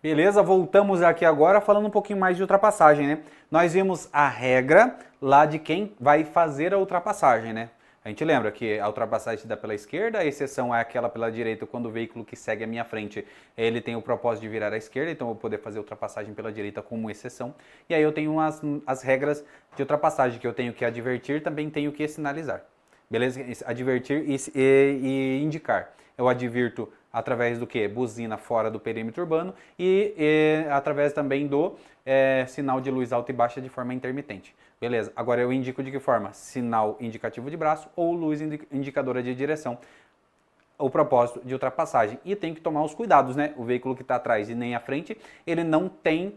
Beleza, voltamos aqui agora falando um pouquinho mais de ultrapassagem, né? Nós vimos a regra lá de quem vai fazer a ultrapassagem, né? A gente lembra que a ultrapassagem se dá pela esquerda, a exceção é aquela pela direita, quando o veículo que segue a minha frente, ele tem o propósito de virar à esquerda, então eu vou poder fazer ultrapassagem pela direita como exceção. E aí eu tenho as regras de ultrapassagem, que eu tenho que advertir, também tenho que sinalizar. Beleza? Advertir e indicar. Eu advirto através do que? Buzina fora do perímetro urbano e através também do sinal de luz alta e baixa de forma intermitente. Beleza, agora eu indico de que forma? Sinal indicativo de braço ou luz indicadora de direção. O propósito de ultrapassagem. E tem que tomar os cuidados, né? O veículo que está atrás e nem à frente, ele não tem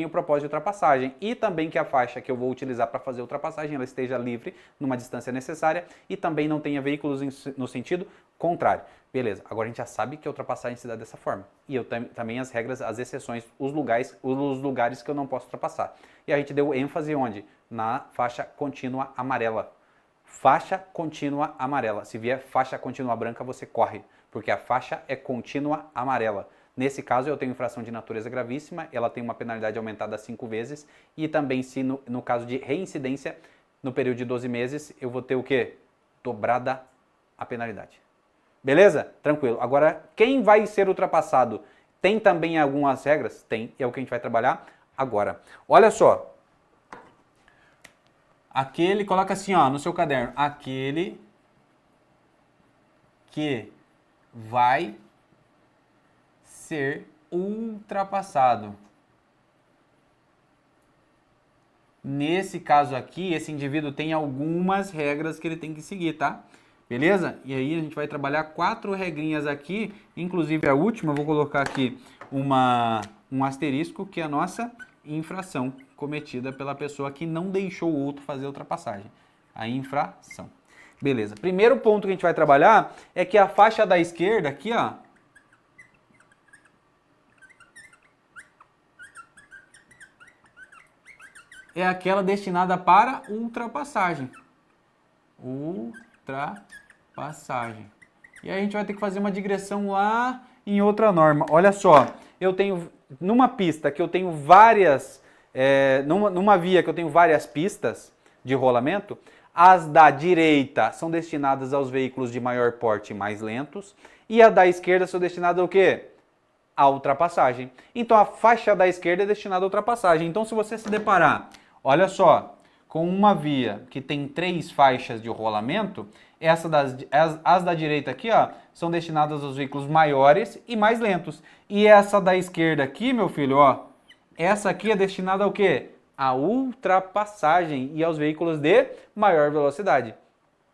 o propósito de ultrapassagem. E também que a faixa que eu vou utilizar para fazer a ultrapassagem, ela esteja livre numa distância necessária e também não tenha veículos no sentido contrário. Beleza, agora a gente já sabe que a ultrapassagem se dá dessa forma. E eu também as regras, as exceções, os lugares que eu não posso ultrapassar. E a gente deu ênfase onde? Na faixa contínua amarela. Faixa contínua amarela. Se vier faixa contínua branca, você corre, porque a faixa é contínua amarela. Nesse caso, eu tenho infração de natureza gravíssima, ela tem uma penalidade aumentada 5 vezes, e também se no caso de reincidência, no período de 12 meses, eu vou ter o quê? Dobrada a penalidade. Beleza? Tranquilo. Agora, quem vai ser ultrapassado tem também algumas regras? Tem, é o que a gente vai trabalhar agora. Olha só. Aquele, coloca assim, ó, no seu caderno, aquele que vai ser ultrapassado. Nesse caso aqui, esse indivíduo tem algumas regras que ele tem que seguir, tá? Beleza? E aí a gente vai trabalhar 4 regrinhas aqui, inclusive a última, eu vou colocar aqui um asterisco, que é a nossa infração cometida pela pessoa que não deixou o outro fazer a ultrapassagem. A infração. Beleza. Primeiro ponto que a gente vai trabalhar é que a faixa da esquerda aqui, ó, é aquela destinada para ultrapassagem. Ultrapassagem. E aí a gente vai ter que fazer uma digressão lá em outra norma. Olha só, eu tenho numa pista que eu tenho várias numa via que eu tenho várias pistas de rolamento, as da direita são destinadas aos veículos de maior porte mais lentos e a da esquerda são destinadas ao quê? À ultrapassagem. Então a faixa da esquerda é destinada à ultrapassagem. Então se você se deparar, olha só, com uma via que tem 3 faixas de rolamento, as da direita aqui, ó, são destinadas aos veículos maiores e mais lentos. E essa da esquerda aqui, meu filho, ó, essa aqui é destinada ao quê? À ultrapassagem e aos veículos de maior velocidade.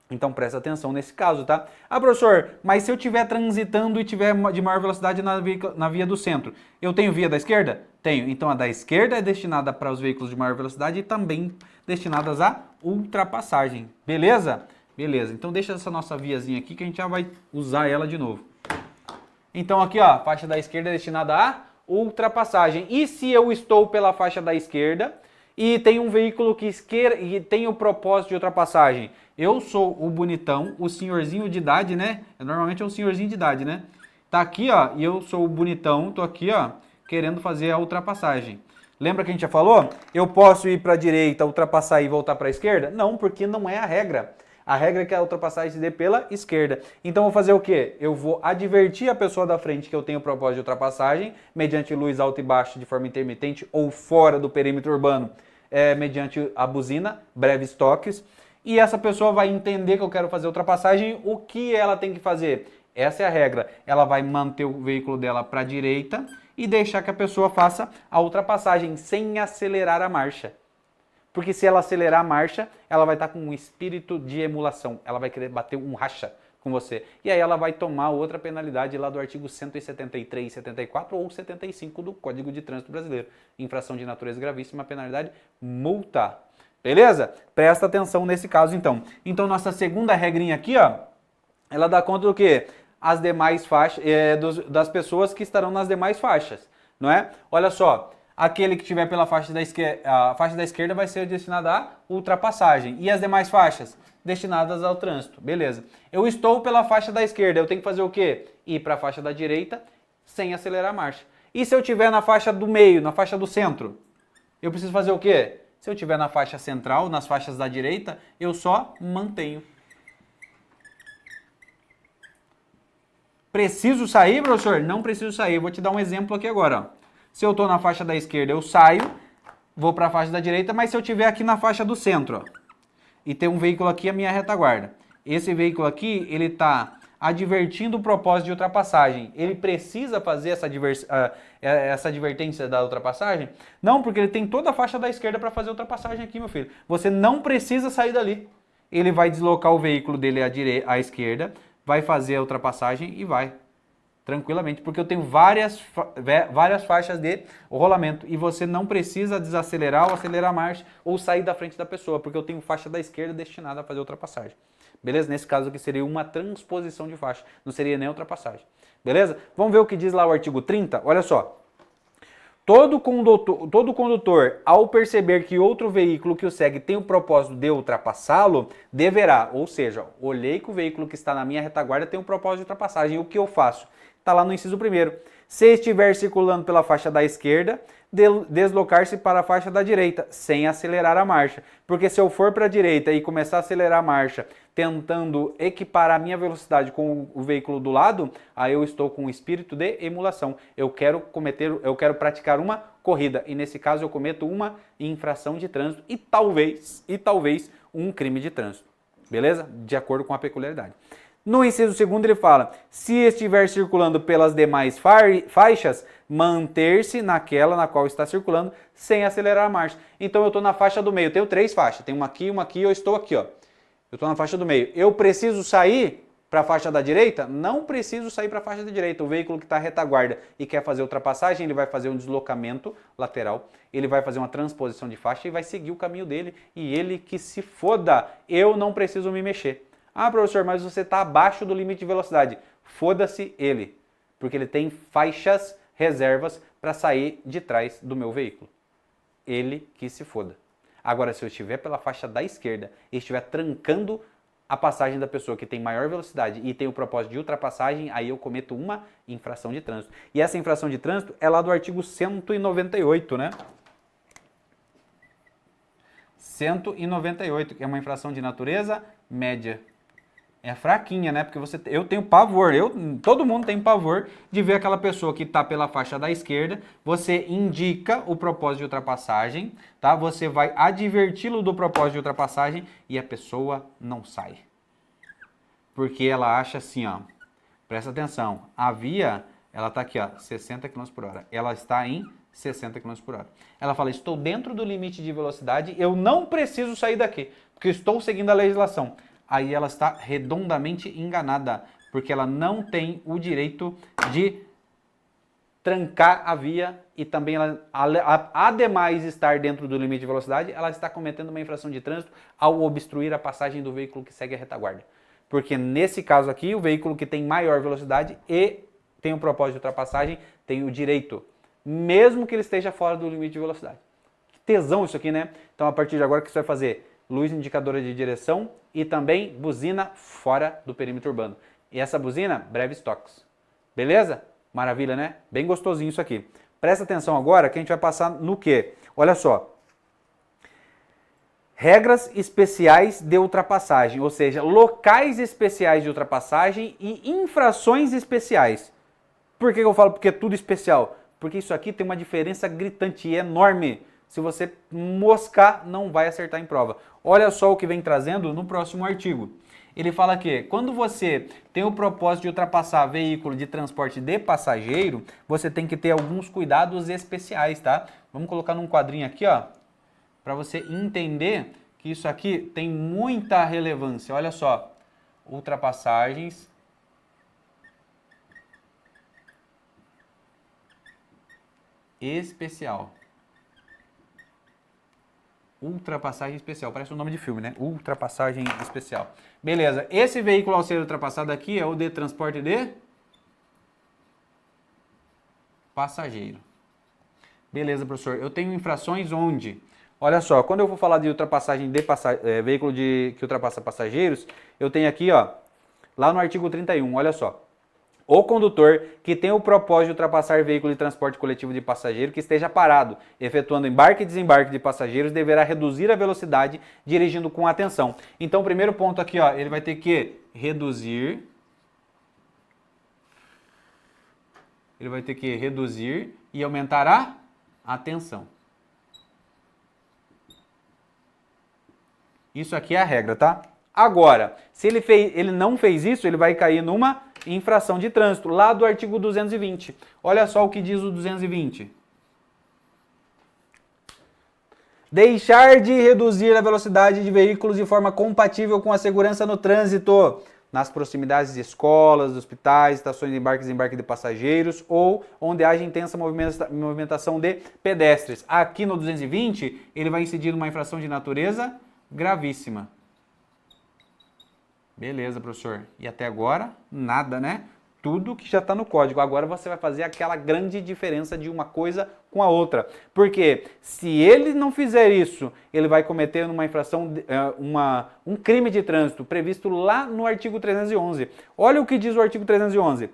Então presta atenção nesse caso, tá? Ah, professor, mas se eu estiver transitando e tiver de maior velocidade na via do centro, eu tenho via da esquerda? Tenho. Então a da esquerda é destinada para os veículos de maior velocidade e também destinadas à ultrapassagem. Beleza? Beleza. Então deixa essa nossa viazinha aqui que a gente já vai usar ela de novo. Então aqui, ó, a faixa da esquerda é destinada à ultrapassagem. E se eu estou pela faixa da esquerda e tem um veículo que tem o propósito de ultrapassagem? Eu sou o bonitão, o senhorzinho de idade, né? Normalmente é um senhorzinho de idade, né? Tá aqui, ó, e eu sou o bonitão, tô aqui, ó, querendo fazer a ultrapassagem. Lembra que a gente já falou? Eu posso ir para a direita, ultrapassar e voltar para a esquerda? Não, porque não é a regra. A regra é que a ultrapassagem se dê pela esquerda. Então eu vou fazer o quê? Eu vou advertir a pessoa da frente que eu tenho propósito de ultrapassagem, mediante luz alta e baixa de forma intermitente ou fora do perímetro urbano, mediante a buzina, breves toques. E essa pessoa vai entender que eu quero fazer ultrapassagem, o que ela tem que fazer? Essa é a regra. Ela vai manter o veículo dela para a direita e deixar que a pessoa faça a ultrapassagem sem acelerar a marcha. Porque se ela acelerar a marcha, ela vai estar com um espírito de emulação. Ela vai querer bater um racha com você. E aí ela vai tomar outra penalidade lá do artigo 173, 74 ou 75 do Código de Trânsito Brasileiro. Infração de natureza gravíssima, penalidade, multa. Beleza? Presta atenção nesse caso então. Então nossa segunda regrinha aqui, ó, ela dá conta do quê? As demais faixas, das pessoas que estarão nas demais faixas, não é? Olha só. Aquele que estiver pela faixa da esquerda, a faixa da esquerda vai ser destinada à ultrapassagem. E as demais faixas? Destinadas ao trânsito. Beleza. Eu estou pela faixa da esquerda, eu tenho que fazer o quê? Ir para a faixa da direita sem acelerar a marcha. E se eu estiver na faixa do meio, na faixa do centro? Eu preciso fazer o quê? Se eu estiver na faixa central, nas faixas da direita, eu só mantenho. Preciso sair, professor? Não preciso sair. Eu vou te dar um exemplo aqui agora. Ó. Se eu estou na faixa da esquerda, eu saio, vou para a faixa da direita, mas se eu estiver aqui na faixa do centro, ó, e tem um veículo aqui, a minha retaguarda. Esse veículo aqui, ele está advertindo o propósito de ultrapassagem. Ele precisa fazer essa advertência da ultrapassagem? Não, porque ele tem toda a faixa da esquerda para fazer a ultrapassagem aqui, meu filho. Você não precisa sair dali. Ele vai deslocar o veículo dele à esquerda, vai fazer a ultrapassagem e vai. Tranquilamente, porque eu tenho várias faixas de rolamento e você não precisa desacelerar ou acelerar a marcha ou sair da frente da pessoa, porque eu tenho faixa da esquerda destinada a fazer ultrapassagem. Beleza? Nesse caso aqui seria uma transposição de faixa, não seria nem ultrapassagem. Beleza? Vamos ver o que diz lá o artigo 30? Olha só. Todo condutor, ao perceber que outro veículo que o segue tem o propósito de ultrapassá-lo, deverá, ou seja, olhei que o veículo que está na minha retaguarda tem um propósito de ultrapassagem, o que eu faço? Está lá no inciso 1º. Se estiver circulando pela faixa da esquerda, deslocar-se para a faixa da direita, sem acelerar a marcha. Porque se eu for para a direita e começar a acelerar a marcha, tentando equiparar a minha velocidade com o veículo do lado, aí eu estou com o espírito de emulação. Eu quero praticar uma corrida e nesse caso eu cometo uma infração de trânsito e talvez um crime de trânsito. Beleza? De acordo com a peculiaridade. No inciso 2º ele fala, se estiver circulando pelas demais faixas, manter-se naquela na qual está circulando sem acelerar a marcha. Então eu estou na faixa do meio, eu tenho 3 faixas, tem uma aqui, eu estou aqui, ó. Eu estou na faixa do meio. Eu preciso sair para a faixa da direita? Não preciso sair para a faixa da direita. O veículo que está à retaguarda e quer fazer ultrapassagem, ele vai fazer um deslocamento lateral, ele vai fazer uma transposição de faixa e vai seguir o caminho dele. E ele que se foda, eu não preciso me mexer. Ah, professor, mas você está abaixo do limite de velocidade. Foda-se ele, porque ele tem faixas reservas para sair de trás do meu veículo. Ele que se foda. Agora, se eu estiver pela faixa da esquerda e estiver trancando a passagem da pessoa que tem maior velocidade e tem o propósito de ultrapassagem, aí eu cometo uma infração de trânsito. E essa infração de trânsito é lá do artigo 198, né? 198, que é uma infração de natureza média. É fraquinha, né? Porque eu tenho pavor, todo mundo tem pavor de ver aquela pessoa que está pela faixa da esquerda, você indica o propósito de ultrapassagem, tá? Você vai adverti-lo do propósito de ultrapassagem e a pessoa não sai. Porque ela acha assim, ó, presta atenção, a via, ela está aqui, ó, 60 km por hora, ela está em 60 km por hora. Ela fala, estou dentro do limite de velocidade, eu não preciso sair daqui, porque estou seguindo a legislação. Aí ela está redondamente enganada, porque ela não tem o direito de trancar a via e também, ademais de estar dentro do limite de velocidade, ela está cometendo uma infração de trânsito ao obstruir a passagem do veículo que segue a retaguarda. Porque nesse caso aqui, o veículo que tem maior velocidade e tem o propósito de ultrapassagem tem o direito, mesmo que ele esteja fora do limite de velocidade. Que tesão isso aqui, né? Então a partir de agora o que você vai fazer? Luz indicadora de direção e também buzina fora do perímetro urbano. E essa buzina, breves toques. Beleza? Maravilha, né? Bem gostosinho isso aqui. Presta atenção agora que a gente vai passar no quê? Olha só. Regras especiais de ultrapassagem, ou seja, locais especiais de ultrapassagem e infrações especiais. Por que eu falo porque é tudo especial? Porque isso aqui tem uma diferença gritante e enorme. Se você moscar, não vai acertar em prova. Olha só o que vem trazendo no próximo artigo. Ele fala que quando você tem o propósito de ultrapassar veículo de transporte de passageiro, você tem que ter alguns cuidados especiais, tá? Vamos colocar num quadrinho aqui, ó, para você entender que isso aqui tem muita relevância. Olha só, ultrapassagens especial. Ultrapassagem especial, parece um nome de filme, né? Ultrapassagem especial. Beleza, esse veículo ao ser ultrapassado aqui é o de transporte de passageiro. Beleza, professor. Eu tenho infrações onde? Olha só, quando eu vou falar de ultrapassagem de veículo que ultrapassa passageiros, eu tenho aqui, ó, lá no artigo 31, olha só. O condutor que tem o propósito de ultrapassar veículo de transporte coletivo de passageiro que esteja parado, efetuando embarque e desembarque de passageiros, deverá reduzir a velocidade dirigindo com atenção. Então, o primeiro ponto aqui, ó, ele vai ter que reduzir. Ele vai ter que reduzir e aumentar a atenção. Isso aqui é a regra, tá? Agora, se ele não fez isso, ele vai cair numa infração de trânsito, lá do artigo 220. Olha só o que diz o 220. Deixar de reduzir a velocidade de veículos de forma compatível com a segurança no trânsito, nas proximidades de escolas, hospitais, estações de embarque e desembarque de passageiros ou onde haja intensa movimentação de pedestres. Aqui no 220, ele vai incidir numa infração de natureza gravíssima. Beleza, professor. E até agora, nada, né? Tudo que já está no código. Agora você vai fazer aquela grande diferença de uma coisa com a outra. Porque se ele não fizer isso, ele vai cometer uma infração, um crime de trânsito previsto lá no artigo 311. Olha o que diz o artigo 311.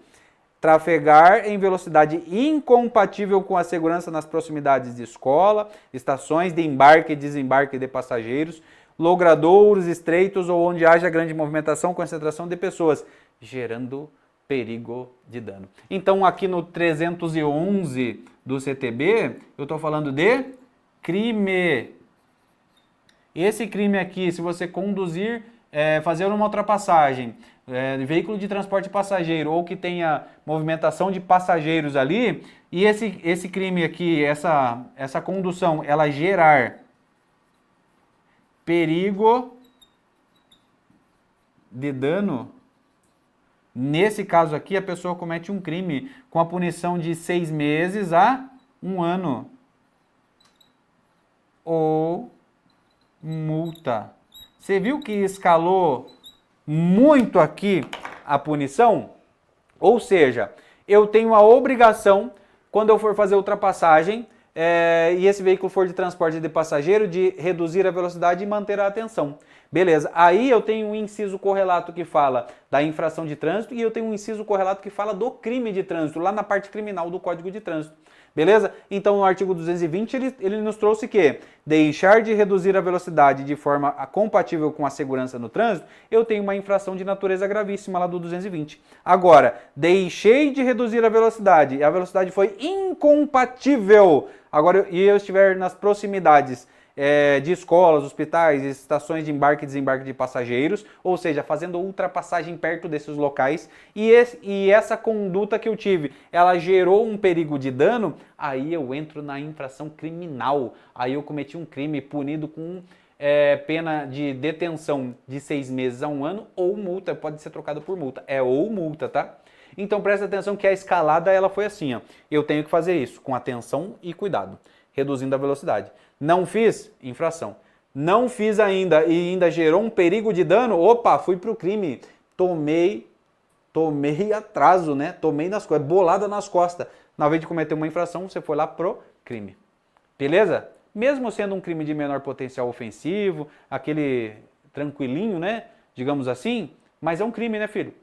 Trafegar em velocidade incompatível com a segurança nas proximidades de escola, estações de embarque e desembarque de passageiros, logradouros estreitos ou onde haja grande movimentação, concentração de pessoas, gerando perigo de dano. Então, aqui no 311 do CTB, eu estou falando de crime. Esse crime aqui, se você conduzir, fazer uma ultrapassagem, veículo de transporte passageiro ou que tenha movimentação de passageiros ali, e esse crime aqui, essa condução, ela gerar perigo de dano, nesse caso aqui, a pessoa comete um crime com a punição de 6 meses a 1 ano. Ou multa. Você viu que escalou muito aqui a punição? Ou seja, eu tenho a obrigação, quando eu for fazer ultrapassagem, e esse veículo for de transporte de passageiro, de reduzir a velocidade e manter a atenção. Beleza, aí eu tenho um inciso correlato que fala da infração de trânsito e eu tenho um inciso correlato que fala do crime de trânsito, lá na parte criminal do Código de Trânsito. Beleza? Então, no artigo 220, ele nos trouxe que deixar de reduzir a velocidade de forma compatível com a segurança no trânsito, eu tenho uma infração de natureza gravíssima lá do 220. Agora, deixei de reduzir a velocidade e a velocidade foi incompatível. Agora, e eu estiver nas proximidades de escolas, hospitais, estações de embarque e desembarque de passageiros, ou seja, fazendo ultrapassagem perto desses locais, e essa conduta que eu tive, ela gerou um perigo de dano, aí eu entro na infração criminal, aí eu cometi um crime punido com pena de detenção de 6 meses a 1 ano, ou multa, pode ser trocado por multa, ou multa, tá? Então presta atenção que a escalada ela foi assim, ó. Eu tenho que fazer isso com atenção e cuidado, reduzindo a velocidade. Não fiz, infração. Não fiz ainda e ainda gerou um perigo de dano, opa, fui pro crime. Tomei atraso, né? Tomei nas costas, bolada nas costas. Na vez de cometer uma infração, você foi lá pro crime. Beleza? Mesmo sendo um crime de menor potencial ofensivo, aquele tranquilinho, né? Digamos assim, mas é um crime, né, filho?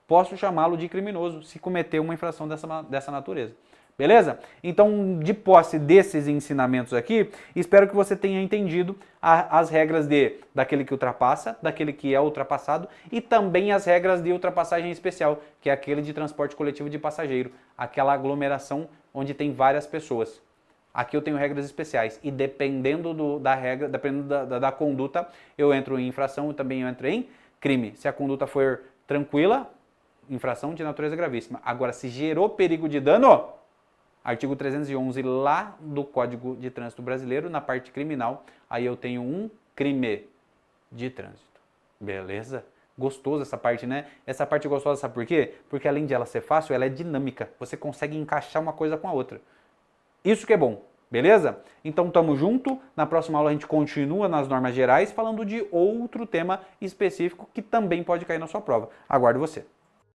Posso chamá-lo de criminoso se cometer uma infração dessa natureza. Beleza? Então, de posse desses ensinamentos aqui, espero que você tenha entendido as regras daquele que ultrapassa, daquele que é ultrapassado e também as regras de ultrapassagem especial, que é aquele de transporte coletivo de passageiro, aquela aglomeração onde tem várias pessoas. Aqui eu tenho regras especiais e dependendo da regra, dependendo da conduta, eu entro em infração e também eu entro em crime. Se a conduta for tranquila, infração de natureza gravíssima. Agora, se gerou perigo de dano, artigo 311 lá do Código de Trânsito Brasileiro, na parte criminal, aí eu tenho um crime de trânsito. Beleza? Gostoso essa parte, né? Essa parte é gostosa, sabe por quê? Porque além de ela ser fácil, ela é dinâmica. Você consegue encaixar uma coisa com a outra. Isso que é bom. Beleza? Então tamo junto. Na próxima aula a gente continua nas normas gerais, falando de outro tema específico que também pode cair na sua prova. Aguardo você.